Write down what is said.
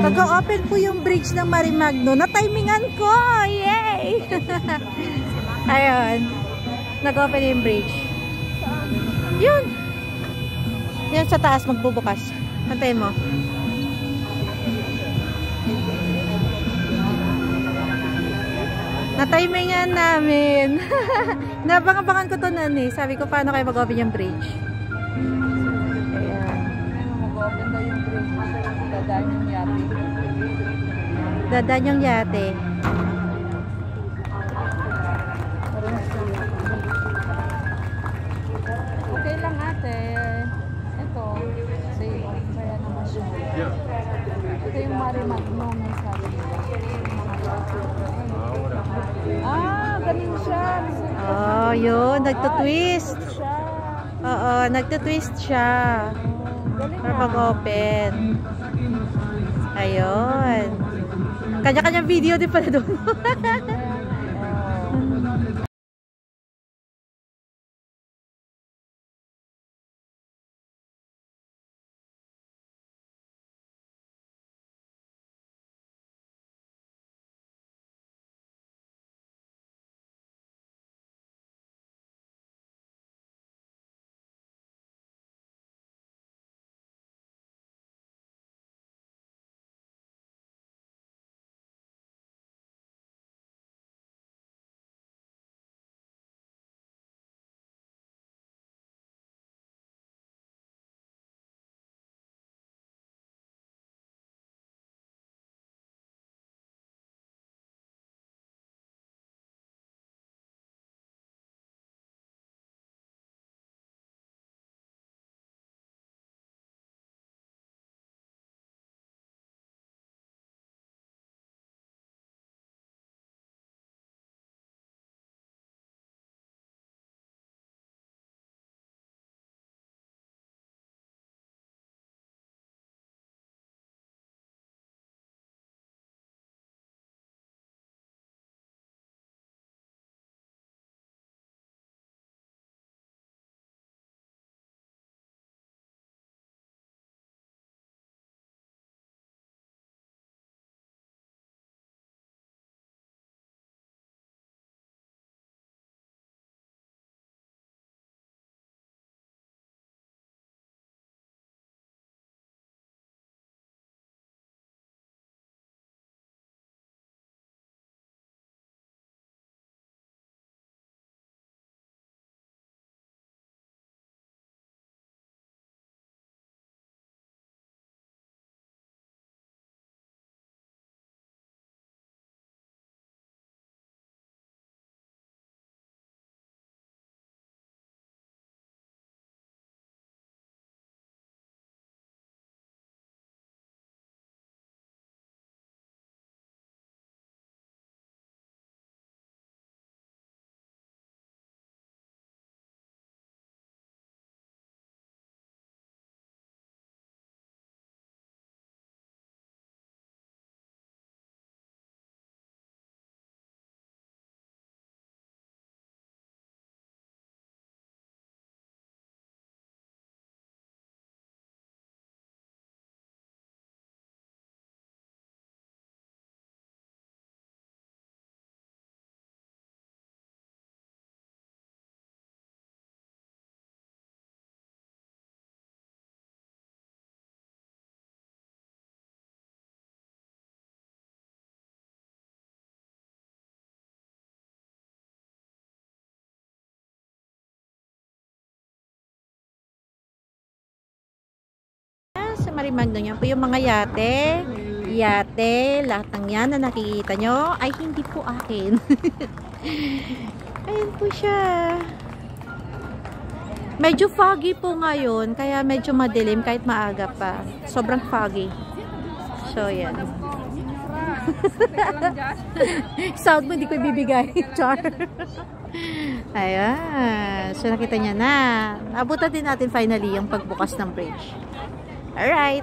Mag-open po yung bridge ng Marimagno. Na-timingan ko! Yay! Ayun. Nag-open yung bridge. Yun! Yan sa taas magbubukas. Antayin mo. Na-timingan namin. Nabang-abangan ko to nun eh. Sabi ko, paano kayo mag-open yung bridge? Ayan. Mag-open daw yung bridge. Dadaan yung yate. Dadaan yung yate. Okay lang ate. Ito. Kaya naman siya. Ito yung Marimagno. May sabi nila. Ah, ganun siya. Oh, yun. Nagtutwist. Oo, nagtutwist siya. Para mag-open. Ayun. Kanya-kanyang video din pala doon. Marimagno niya po yung mga yate, lahat ng yan na nakikita nyo ay hindi po akin. Ayun po siya. Medyo foggy po ngayon, kaya medyo madilim kahit maaga pa. Sobrang foggy. So, yan. Sound mo, hindi ko ibibigay. Char. Ayan. So, nakita niya na. Abutan din natin finally yung pagbukas ng bridge. Alright.